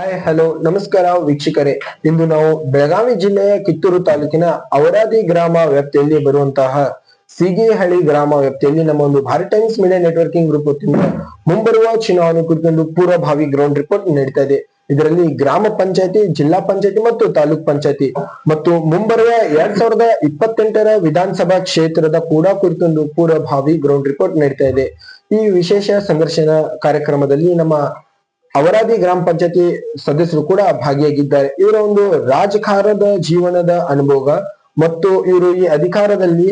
Hi hello ನಮಸ್ಕಾರ ವೀಕ್ಷಕರೇ. ಇಂದು ನಾವು ಬೆಳಗಾವಿ ಜಿಲ್ಲೆಯ ಕಿತ್ತೂರು ತಾಲೂಕಿನ ಔರಾದಿ ಗ್ರಾಮ ವ್ಯಾಪ್ತಿಯಲ್ಲಿ ಬರುವಂತಹ ಸೀಗೇಹಳ್ಳಿ ಗ್ರಾಮ ವ್ಯಾಪ್ತಿಯಲ್ಲಿ ನಮ್ಮ ಒಂದು Bharat Times Media Networking group ವತಿಯಿಂದ ಮುಂಬರುವ ಚುನಾವಣೆ ಕುರಿತೊಂದು ಪೂರ್ವಭಾವಿ ಗ್ರೌಂಡ್ ರಿಪೋರ್ಟ್ ನಡೀತಾ ಇದೆ. ಇದರಲ್ಲಿ ಗ್ರಾಮ ಪಂಚಾಯತಿ, ಜಿಲ್ಲಾ ಪಂಚಾಯತಿ ಮತ್ತು ತಾಲೂಕ್ ಪಂಚಾಯತಿ ಮತ್ತು ಮುಂಬರುವ 2028ರ ವಿಧಾನಸಭಾ ಕ್ಷೇತ್ರದ ಕೂಡ ಕುರಿತೊಂದು ಪೂರ್ವಭಾವಿ ಗ್ರೌಂಡ್ ರಿಪೋರ್ಟ್ ನಡೀತಾ ಇದೆ. ಈ ವಿಶೇಷ ಸಂದರ್ಶನ ಕಾರ್ಯಕ್ರಮದಲ್ಲಿ ನಮ್ಮ ಅವರಾದಿ ಗ್ರಾಮ ಪಂಚಾಯತಿ ಸದಸ್ಯರು ಕೂಡ ಭಾಗಿಯಾಗಿದ್ದಾರೆ. ಇವರ ಒಂದು ರಾಜಕಾರಣದ ಜೀವನದ ಅನುಭವ ಮತ್ತು ಇವರು ಈ ಅಧಿಕಾರದಲ್ಲಿ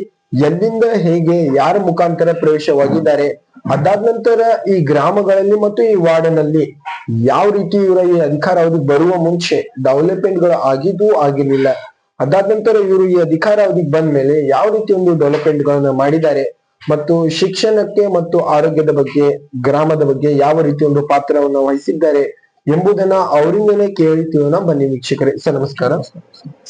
ಎಲ್ಲಿಂದ ಹೇಗೆ ಯಾರ ಮುಖಾಂತರ ಪ್ರವೇಶವಾಗಿದ್ದಾರೆ, ಅದಾದ ನಂತರ ಈ ಗ್ರಾಮಗಳಲ್ಲಿ ಮತ್ತು ಈ ವಾರ್ಡ್ನಲ್ಲಿ ಯಾವ ರೀತಿ ಇವರ ಈ ಅಧಿಕಾರ ಅವಧಿಗೆ ಬರುವ ಮುಂಚೆ ಡೆವಲಪ್ಮೆಂಟ್ ಗಳು ಆಗಿದ್ದು ಆಗಿರ್ಲಿಲ್ಲ, ಅದಾದ ನಂತರ ಇವರು ಈ ಅಧಿಕಾರ ಅವಧಿಗೆ ಬಂದ ಮೇಲೆ ಯಾವ ರೀತಿ ಒಂದು ಡೆವಲಪ್ಮೆಂಟ್ ಗಳನ್ನ ಮಾಡಿದ್ದಾರೆ ಮತ್ತು ಶಿಕ್ಷಣಕ್ಕೆ ಮತ್ತು ಆರೋಗ್ಯದ ಬಗ್ಗೆ, ಗ್ರಾಮದ ಬಗ್ಗೆ ಯಾವ ರೀತಿ ಒಂದು ಪಾತ್ರವನ್ನು ವಹಿಸಿದ್ದಾರೆ ಎಂಬುದನ್ನ ಅವರಿಂದಲೇ ಕೇಳ್ತೀವನ್ನ. ಬನ್ನಿ ವೀಕ್ಷಕರೇ. ಸರ್ ನಮಸ್ಕಾರ.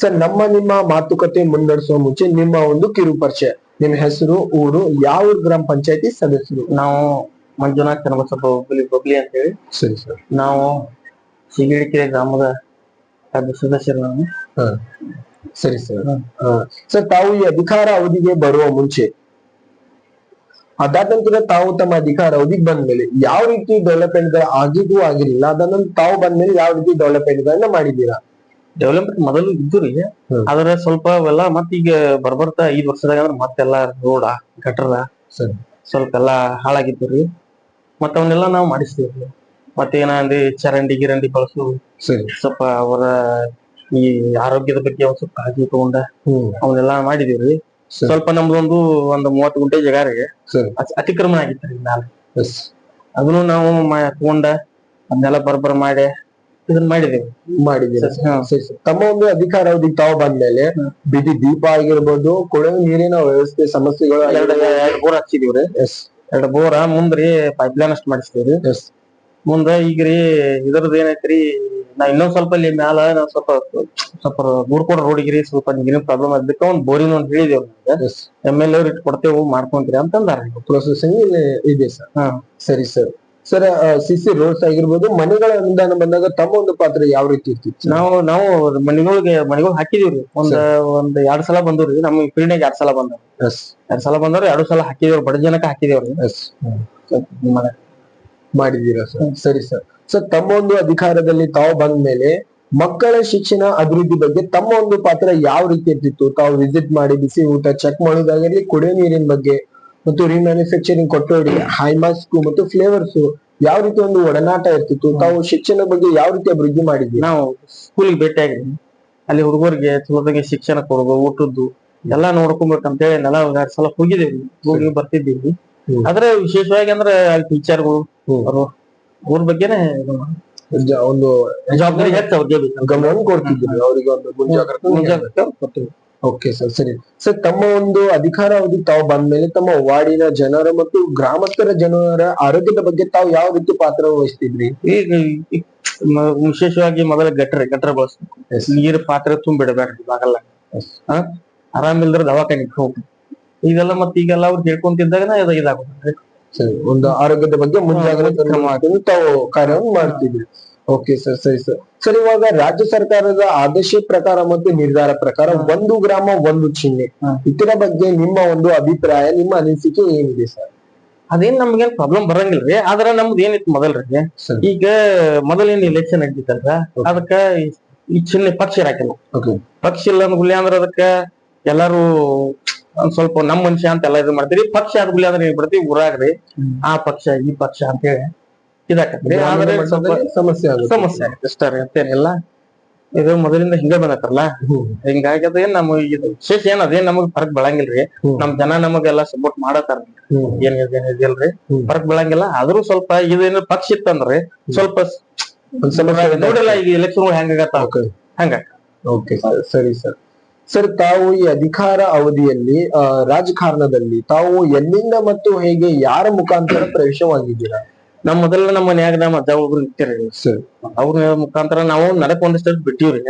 ಸರ್, ನಿಮ್ಮ ಮಾತುಕತೆ ಮುನ್ನಡೆಸುವ ಮುಂಚೆ ನಿಮ್ಮ ಒಂದು ಕಿರು ಪರಿಚಯ, ನಿಮ್ಮ ಹೆಸರು, ಊರು, ಯಾವ ಗ್ರಾಮ ಪಂಚಾಯತಿ ಸದಸ್ಯರು? ನಾವು ಮಂಜುನಾಥ್ ಚನ್ನಬಸಪ್ಪ ಬಬ್ಲಿ ಅಂತ ಹೇಳಿ. ಸರಿ ಸರ್. ನಾವು ಸಿಗಿಳಿಕೆರೆ ಗ್ರಾಮದ ಸದಸ್ಯರು ನಾವು. ಸರಿ ಸರ್. ಸರ್, ತಾವು ಈ ಅಧಿಕಾರ ಅವಧಿಗೆ ಬರುವ ಮುಂಚೆ, ಅದಾದ ನಂತರ ತಾವು ತಮ್ಮ ಅಧಿಕಾರ ಅವಧಿಗೆ ಬಂದ್ಮೇಲೆ ಯಾವ ರೀತಿ ಡೆವಲಪ್ಮೆಂಟ್ ಗಳು ಆಗಿದ್ದು ಆಗಿರ್ಲಿಲ್ಲ, ಅದಾದ ತಾವು ಬಂದ್ಮೇಲೆ ಯಾವ ರೀತಿ ಡೆವಲಪ್ಮೆಂಟ್ ಗಳನ್ನ ಮಾಡಿದ್ದೀರಾ? ಡೆವಲಪ್ಮೆಂಟ್ ಮೊದಲು ಇದ್ದು ರೀ, ಆದ್ರೆ ಸ್ವಲ್ಪ ಅವೆಲ್ಲ ಮತ್ತೀಗ ಬರ್ಬರ್ತಾ 5 ವರ್ಷದಾಗ ಅಂದ್ರೆ ಮತ್ತೆಲ್ಲಾ ರೋಡ ಗಟರ ಸ್ವಲ್ಪ ಎಲ್ಲಾ ಹಾಳಾಗಿದ್ದು ರೀ. ಮತ್ತ ಅವನ್ನೆಲ್ಲ ನಾವು ಮಾಡಿಸ್ತೀವಿ. ಮತ್ತೇನಂದ್ರೆ ಚರಂಡಿ ಗಿರಂಡಿ ಬಳಸು, ಸ್ವಲ್ಪ ಅವರ ಈ ಆರೋಗ್ಯದ ಬಗ್ಗೆ ಒಂದ್ ಸ್ವಲ್ಪ ಕಾಳಜಿ ತಗೊಂಡ ಅವನ್ನೆಲ್ಲ ಮಾಡಿದೀವ್ರಿ. ಸ್ವಲ್ಪ ನಮ್ದೊಂದು 30 ಗುಂಟೆ ಜಗಾರಿಗೆ ಅತಿಕ್ರಮಣ ಆಗಿತ್ತು ಮ್ಯಾಲ. ಅದನ್ನು ನಾವು ತಗೊಂಡ ಅದನ್ನೆಲ್ಲ ಬರ್ಬರ್ ಮಾಡಿ ಇದನ್ನ ಮಾಡಿದೀವಿ. ತಮ್ಮ ಒಂದು ಅಧಿಕಾರ ಅವಧಿಗೆ ತಾವು ಬಂದ್ಮೇಲೆ ಬಿದಿ ದೀಪ ಆಗಿರ್ಬೋದು, ಕುಡಿಯುವ ನೀರಿನ ವ್ಯವಸ್ಥೆ ಸಮಸ್ಯೆಗಳು 2 ಬೋರ್ ಹಚ್ಚಿದೀವ್ರಿ. 2 ಬೋರ್ ಮುಂದ್ರಿ ಪೈಪ್ಲೈನ್ ಅಷ್ಟ್ ಮಾಡಿಸ್ತೀವ್ರಿ. ಮುಂದ ಈಗ್ರಿ ಇದ್ರದ್ದು ಏನೈತ್ರಿ, ನಾ ಇನ್ನೊಂದ್ ಸ್ವಲ್ಪ ಇಲ್ಲಿ ಮ್ಯಾಲ ಸ್ವಲ್ಪ ಊರ್ಕೋಡ ರೋಡಿಗ್ರಿ ಸ್ವಲ್ಪ ನೀರಿನ ಪ್ರಾಬ್ಲಮ್ ಅದಕ್ಕೆ ಒಂದ್ ಬೋರಿನ ಒಂದ್ ಹೇಳಿದೇವ್. MLA ಅವ್ರು ಇಟ್ಟು ಕೊಡ್ತೇವೆ ಮಾಡ್ಕೊಂತೀರಿ ಅಂತಂದಾರ. ಪ್ರೊಸೆಸಿಂಗ್ ಇದೆ ಸರ್. ಸರಿ ಸರ್. ಸರ್, ಸಿಸಿ ರೋಡ್ಸ್ ಆಗಿರ್ಬೋದು, ಮನೆಗಳ ಅನುದಾನ ಬಂದಾಗ ತಮ್ಮ ಒಂದು ಪಾತ್ರ ಯಾವ ರೀತಿ ಇರ್ತಿತ್ತು? ನಾವು ಮನೆಗಳು ಹಾಕಿದೀವ್ರಿ. ಒಂದ್ 2 ಸಲ ಬಂದವ್ರಿ. ನಮ್ ಪೀಳಿಗೆಗೆ 2 ಸಲ ಬಂದವ್ರಿ. 2 ಸಲ ಬಂದವ್ರಿ. 2 ಸಲ ಹಾಕಿದೇವ್ರಿ. ಬಡ ಜನಕ್ಕೆ ಹಾಕಿದೇವ್ರಿ. ಮಾಡಿದೀರಾ ಸರ್? ಸರಿ ಸರ್. ಸರ್, ತಮ್ಮ ಒಂದು ಅಧಿಕಾರದಲ್ಲಿ ತಾವು ಬಂದ ಮೇಲೆ ಮಕ್ಕಳ ಶಿಕ್ಷಣ ಅಭಿವೃದ್ಧಿ ಬಗ್ಗೆ ತಮ್ಮ ಒಂದು ಪಾತ್ರ ಯಾವ ರೀತಿ ಇರ್ತಿತ್ತು? ತಾವು ವಿಸಿಟ್ ಮಾಡಿ ಬಿಸಿ ಊಟ ಚೆಕ್ ಮಾಡೋದಾಗಿರ್ಲಿ, ಕುಡಿಯೋ ನೀರಿನ ಬಗ್ಗೆ ಮತ್ತು ರಿಮ್ಯಾನುಫ್ಯಾಕ್ಚರಿಂಗ್ ಕೊಠಡಿ, ಹೈಮಾಸ್ಕ್ ಮತ್ತು ಫ್ಲೇವರ್ಸ್ ಯಾವ ರೀತಿ ಒಂದು ಒಡನಾಟ ಇರ್ತಿತ್ತು? ತಾವು ಶಿಕ್ಷಣ ಬಗ್ಗೆ ಯಾವ ರೀತಿ ಅಭಿವೃದ್ಧಿ ಮಾಡಿದ್ವಿ? ನಾವು ಸ್ಕೂಲಿಗೆ ಭೇಟಿಯಾಗಿ ಅಲ್ಲಿ ಹುಡುಗರಿಗೆ ಚಲೋದಾಗಿ ಶಿಕ್ಷಣ ಕೊಡೋದು, ಊಟದ್ದು ಎಲ್ಲಾ ನೋಡ್ಕೊಬೇಕಂತ ಹೇಳಿ 2 ಸಲ ಹೋಗಿದ್ದೇವಿ, ಹೋಗಿ ಬರ್ತಿದ್ದೀವಿ. ಆದ್ರೆ ವಿಶೇಷವಾಗಿ ಅಂದ್ರೆ ಅಲ್ಲಿ ಟೀಚರ್ಗಳು ಅವ್ರ ಬಗ್ಗೆನೆ ಒಂದು ಜವಾಬ್ದಾರಿ ಹೆಚ್ಚು ಅವ್ರಿಗೆ ಗಮನವನ್ನು ಕೊಡ್ತಿದ್ರು, ಅವರಿಗೆ ಒಂದು ಮುಂಜಾಗ್ರತೆ ಕೊಡ್ತೀವಿ. Okay sir. ಸರಿ ಸರ್, ತಮ್ಮ ಒಂದು ಅಧಿಕಾರ ಅವಧಿ ತಾವು ಬಂದ್ಮೇಲೆ ತಮ್ಮ ವಾರ್ಡಿನ ಜನರ ಮತ್ತು ಗ್ರಾಮಸ್ಥರ ಜನರ ಆರೋಗ್ಯದ ಬಗ್ಗೆ ತಾವು ಯಾವ ರೀತಿ ಪಾತ್ರ ವಹಿಸ್ತಿದ್ರಿ? ಈಗ ವಿಶೇಷವಾಗಿ ಮೊದಲ ಗಟ್ರ ಬಳಸ್ಬೇಕು, ನೀರ್ ಪಾತ್ರೆ ತುಂಬಿಡಬೇಡ್ರಿ ಬಾಗಲ್ಲ. ಆರಾಮಿಲ್ದ್ರ ದವಾಖಾನಿಗೆ ಹೋಗ್ರಿ. ಈಗೆಲ್ಲ ಈಗೆಲ್ಲ ಅವ್ರು ಹೇಳ್ಕೊಂತಿದ್ದಾಗ ಇದಾಗುತ್ತೆ. ಸರಿ, ಒಂದು ಆರೋಗ್ಯದ ಬಗ್ಗೆ ಮುಂಜಾಗ್ರತೆ ತಾವು ಕಾರ್ಯವನ್ನು ಮಾಡ್ತಿದ್ರಿ. Okay sir. ಸರಿ ಸರ್. ಸರ್, ಇವಾಗ ರಾಜ್ಯ ಸರ್ಕಾರದ ಆದೇಶ ಪ್ರಕಾರ ಮತ್ತು ನಿರ್ಧಾರ ಪ್ರಕಾರ ಒಂದು ಗ್ರಾಮ ಒಂದು ಚಿಹ್ನೆ, ಇದರ ಬಗ್ಗೆ ನಿಮ್ಮ ಒಂದು ಅಭಿಪ್ರಾಯ, ನಿಮ್ಮ ಅನಿಸಿಕೆ ಏನಿದೆ ಸರ್? ಅದೇನ್ ನಮ್ಗೇನ್ ಪ್ರಾಬ್ಲಮ್ ಬರಂಗಿಲ್ರಿ. ಆದ್ರ ನಮ್ದು ಏನಿತ್ತು ಮೊದಲ್ರಿ, ಈಗ ಮೊದಲೇನ್ ಎಲೆಕ್ಷನ್ ನಡೀತಲ್ರ, ಅದಕ್ಕ ಈ ಚಿಹ್ನೆ ಪಕ್ಷ ಇರಾಕಿಲ್ಲ. ಪಕ್ಷ ಇಲ್ಲ ಅಂದ್ಗುಲಿ ಅಂದ್ರ ಅದಕ್ಕ ಎಲ್ಲಾರು ಒಂದ್ ಸ್ವಲ್ಪ ನಮ್ ಮನುಷ್ಯ ಅಂತ ಎಲ್ಲ ಇದು ಮಾಡ್ತೀರಿ. ಪಕ್ಷ ಆದ್ಗುಲಿ ಅಂದ್ರೆ ಏನ್ ಬಿಡ್ತೀವಿ ಊರಾಗ್ರಿ, ಆ ಪಕ್ಷ ಈ ಪಕ್ಷ ಅಂತ ಹೇಳಿ ಇದಾಕತ್ರಿ. ಆದ್ರೆ ಸಮಸ್ಯೆ ಆಗುತ್ತೆ ಅಷ್ಟೇ ರೀ, ಅಂತೇನಿಲ್ಲ. ಇದು ಮೊದಲಿಂದ ಹಿಂಗ ಬಂದತ್ತಲ್ಲ, ಹಿಂಗಾಗಿ ಅದೇನ್ ನಮಗ್ ಇದು ವಿಶೇಷ ಏನ್ ಅದೇನ್ ನಮಗ್ ಫರಕ್ ಬೆಳಂಗಿಲ್ರಿ. ನಮ್ ಜನ ನಮಗೆಲ್ಲಾ ಸಪೋರ್ಟ್ ಮಾಡತಾರ, ಏನಿಲ್ರಿ ಫರಕ್ ಬೆಳಂಗಿಲ್ಲ. ಆದ್ರೂ ಸ್ವಲ್ಪ ಇದೇನು ಪಕ್ಷ ಇತ್ತಂದ್ರಿ ಸ್ವಲ್ಪ ನೋಡಿಲ್ಲ ಈಗ ಎಲೆಕ್ಷನ್ ಹೆಂಗಾಗತ್ತ ಹಂಗ. Okay sir. ಸರಿ ಸರ್. ಸರ್, ತಾವು ಈ ಅಧಿಕಾರ ಅವಧಿಯಲ್ಲಿ ರಾಜಕಾರಣದಲ್ಲಿ ತಾವು ಎಲ್ಲಿಂದ ಮತ್ತು ಹೇಗೆ ಯಾರ ಮುಖಾಂತರ ಪ್ರವೇಶವಾಗಿದ್ದೀರಾ? ನಮ್ಮ ಮನ್ಯಾಗ ನಮ್ಮ ಅಜ್ಜ ಒಬ್ರು ಇರ್ತೀರಿ ಸರ್, ಅವ್ರ ಮುಖಾಂತರ ನಾವು ನಡಕ್ ಒಂದಿಷ್ಟು ಬಿಟ್ಟಿವ್ರಿ.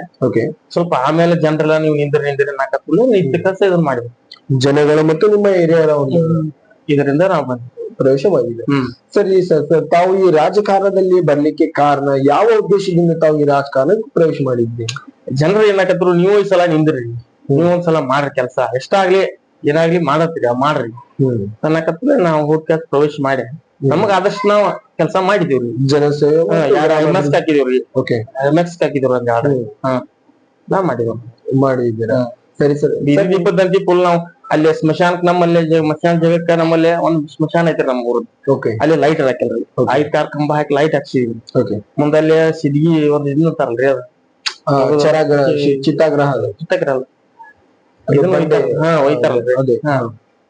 ಸ್ವಲ್ಪ ಆಮೇಲೆ ಜನರೆಲ್ಲ ನೀವು ನಿಂದ್ರಿ ನಾಕತ್ತು ನಿಂತ ಇದನ್ನ ಮಾಡಿದ್ವಿ. ಜನಗಳು ಮತ್ತು ನಿಮ್ಮ ಏರಿಯಾದ ಒಂದು ಇದರಿಂದ ನಾವು ಬಂದ್ವಿ. ಪ್ರವೇಶ ಮಾಡಿದೆ. ಹ್ಮ್. ಸರಿ ಸರ್, ತಾವು ಈ ರಾಜಕಾರಣದಲ್ಲಿ ಬರ್ಲಿಕ್ಕೆ ಕಾರಣ ಯಾವ ಉದ್ದೇಶದಿಂದ ತಾವು ಈ ರಾಜಕಾರಣಕ್ಕೆ ಪ್ರವೇಶ ಮಾಡಿದ್ರಿ? ಜನರು ಏನಾಕತ್ರು, ನೀವು ಈ ಸಲ ನಿಂದ್ರಿ, ನೀವು ಒಂದ್ಸಲ ಮಾಡ್ರಿ ಕೆಲಸ, ಎಷ್ಟಾಗ್ಲಿ ಏನಾಗ್ಲಿ ಮಾಡತ್ತೀರಿ ಮಾಡ್ರಿ ಅನ್ನಕತ್ರ ನಾವು ಹೋಗಿ ಪ್ರವೇಶ ಮಾಡಿ ನಮಗ ಆದಷ್ಟು ನಾವ್ ಕೆಲಸ ಮಾಡಿದೀವ್ರಿ. ಜನಸೇವೆ MX ಹಾಕಿದೀವ್ರಿ, ಓಕೆ MX ಹಾಕಿದೀವ್ರಿ ಹಂಗ ನಾವ್ ಮಾಡಿದ್ದೀರಾ? ಸರಿ ಸರ್. ಬೀದಿ ದೀಪದಂತಿ ಫುಲ್ ನಾವ್ ಅಲ್ಲಿ ಸ್ಮಶಾನಕ್ ನಮ್ಮಲ್ಲಿ ಸ್ಮಶಾನ ಜಾಗಕ್ಕ ನಮ್ಮಲ್ಲಿ ಒಂದ್ ಸ್ಮಶಾನ ಐತ್ರಿ ನಮ್ಮ ಊರ್. ಅಲ್ಲಿ ಲೈಟ್ ಹಾಕಿಲ್ರಿ, 5 ಕಂಬ ಹಾಕಿ ಲೈಟ್ ಹಾಕ್ಸಿದ್ವಿ. ಮುಂದಲ್ಲಿ ಸಿದ್ಗಿ ಒಂದ್ ಇದನ್ನ ಅಂತಾರಲ್ರಿ, ಅದು ಚಿತ್ತಾಗ್ರಹ ಒಯ್ತಾರಲ್ರಿ,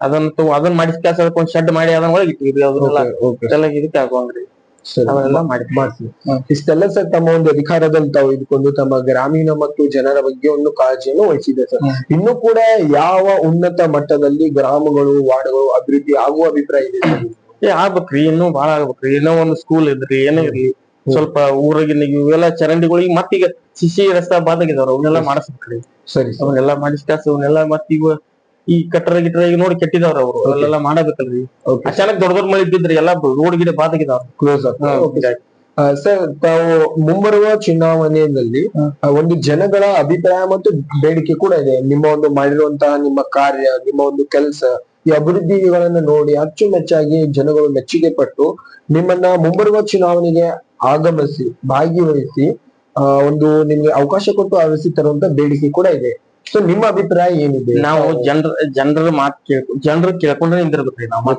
ಅದನ್ನ ಮಾಡಿಸ್ ಕೆಲಸ ಒಂದ್ ಶೆಡ್ ಮಾಡಿ ಅದನ್ನ ಒಳಗೆ ಇಟ್ಟಿವ್ರಿ. ಅದನ್ನೆಲ್ಲ ಇದಕ್ಕೆ ಹಾಕೋಂಗ್ರಿ ಇಷ್ಟೆಲ್ಲ ಸರ್ ತಮ್ಮ ಒಂದು ಅಧಿಕಾರದಲ್ಲಿ ತಾವು ಇದ್ಕೊಂಡು ತಮ್ಮ ಗ್ರಾಮೀಣ ಮತ್ತು ಜನರ ಬಗ್ಗೆ ಒಂದು ಕಾಳಜಿಯನ್ನು ವಹಿಸಿದೆ ಸರ್. ಇನ್ನು ಕೂಡ ಯಾವ ಉನ್ನತ ಮಟ್ಟದಲ್ಲಿ ಗ್ರಾಮಗಳು ವಾರ್ಡ್ಗಳು ಅಭಿವೃದ್ಧಿ ಆಗುವ ಅಭಿಪ್ರಾಯ ಇದೆ ಸರ್? ಆಗ್ಬೇಕ್ರಿ, ಇನ್ನೂ ಬಾಳ ಆಗ್ಬೇಕ್ರಿ. ಇನ್ನೂ ಒಂದು ಸ್ಕೂಲ್ ಇದ್ರಿ, ಏನೋ ಇರ್ಲಿ, ಸ್ವಲ್ಪ ಊರಾಗಿನ ಇವೆಲ್ಲ ಚರಂಡಿಗಳಿಗೆ ಮತ್ತೀಗ ಸಿಸಿ ರಸ್ತಾ ಬಾದಾಗಿದಾವ್ರ, ಅವನ್ನೆಲ್ಲ ಮಾಡಿಸ್ಬೇಕ್ರಿ. ಸರಿ, ಅವನ್ನೆಲ್ಲ ಮಾಡಿಸ್ಕಾಸ ಅವನ್ನೆಲ್ಲ ಮತ್ತೀಗ ಈ ಕಟ್ಟಡ ಗಿಟ್ಟರ ಈಗ ನೋಡಿ ಕೆಟ್ಟಿದವ್ರ ಅವ್ರು, ಅಲ್ಲೆಲ್ಲ ಮಾಡಬೇಕಲ್ರಿ. ಅಚಾನಕ್ ದೊಡ್ಡ ಮಳೆ ಇದ್ದಿದ್ರಿ, ಎಲ್ಲ ರೋಡ್ ಗಿಡ ಬಾದಾಗಿದಾವ್ರ. ಸರ್, ತಾವು ಮುಂಬರುವ ಚುನಾವಣೆಯಲ್ಲಿ ಒಂದು ಜನಗಳ ಅಭಿಪ್ರಾಯ ಮತ್ತು ಬೇಡಿಕೆ ಕೂಡ ಇದೆ. ನಿಮ್ಮ ಒಂದು ಮಾಡಿರುವಂತಹ ನಿಮ್ಮ ಕಾರ್ಯ, ನಿಮ್ಮ ಒಂದು ಕೆಲಸ, ಈ ಅಭಿವೃದ್ಧಿಗಳನ್ನ ನೋಡಿ ಅಚ್ಚುಮೆಚ್ಚಾಗಿ ಜನಗಳು ಮೆಚ್ಚುಗೆ ಪಟ್ಟು ನಿಮ್ಮನ್ನ ಮುಂಬರುವ ಚುನಾವಣೆಗೆ ಆಗಮಿಸಿ ಭಾಗಿವಹಿಸಿ ಒಂದು ನಿಮ್ಗೆ ಅವಕಾಶ ಕೊಟ್ಟು ಆರಿಸಿ ತರುವಂತ ಬೇಡಿಕೆ ಕೂಡ ಇದೆ. ಸೊ ನಿಮ್ಮ ಅಭಿಪ್ರಾಯ ಏನಿದೆ? ನಾವು ಜನರ ಮಾತು ಜನರು ಕೇಳ್ಕೊಂಡ್ರೆ ನಿಂದಿರ್ಬೇಕ್ರಿ ನಾವು.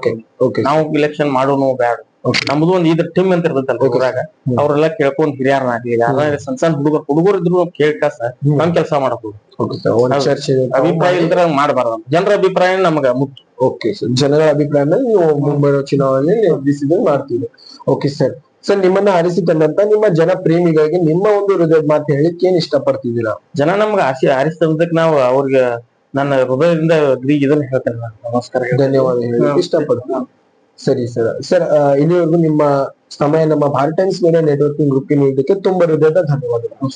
ನಾವು ಇಲೆಕ್ಷನ್ ಮಾಡೋನು ಬ್ಯಾಡ, ನಮ್ದು ಒಂದ್ ಇದ್ರ ಟೀಮ್ ಅಂತ ಇರ್ತೈತಲ್ಲ ಊರಾಗ, ಅವ್ರೆಲ್ಲಾ ಕೇಳ್ಕೊಂಡ್ ಹಿರಿಯರ್ನಾಗ್ಲಿ ಸಣ್ಣ ಸಣ್ಣ ಹುಡುಗರು ಇದ್ರು ಕೇಳ್ಕಾಸ ನಮ್ ಕೆಲಸ ಮಾಡಬಹುದು. ಅಭಿಪ್ರಾಯ ಇಲ್ದ್ರ ಮಾಡಬಾರ್ದು, ಜನರ ಅಭಿಪ್ರಾಯ ನಮಗ ಮುಖ್ಯ. ಓಕೆ ಸರ್, ಜನರ ಅಭಿಪ್ರಾಯ ಮೇಲೆ ನೀವು ಮುಂಬರುವ ಚುನಾವಣೆಯಲ್ಲಿ ಡಿಸಿಷನ್ ಮಾಡ್ತೀವಿ. Okay sir. ಸರ್, ನಿಮ್ಮನ್ನ ಆರಿಸಿ ತಂದಂತ ನಿಮ್ಮ ಜನ ಪ್ರೇಮಿಗಳಿಗೆ ನಿಮ್ಮ ಒಂದು ಹೃದಯದ ಮಾತು ಹೇಳಿಕ್ಕೆ ಏನ್ ಇಷ್ಟ ಪಡ್ತಿದ್ದೀರಾ? ಜನ ನಮ್ಗೆ ಆರಿಸಿ ತಂದಕ್ ನಾವು ಅವ್ರಿಗೆ ನನ್ನ ಹೃದಯದಿಂದ ಇದನ್ನ ಹೇಳ್ತೇನೆ, ನಮಸ್ಕಾರ, ಧನ್ಯವಾದ ಹೇಳಿ ಇಷ್ಟಪಡ್ತೀನಿ. ಸರಿ ಸರ್. ಸರ್, ಇಲ್ಲಿವರೆಗೂ ನಿಮ್ಮ ಸಮಯ ನಮ್ಮ Bharat Times Media Networking Group ನೀಡಲಿಕ್ಕೆ ತುಂಬಾ ಹೃದಯದ ಧನ್ಯವಾದಗಳು.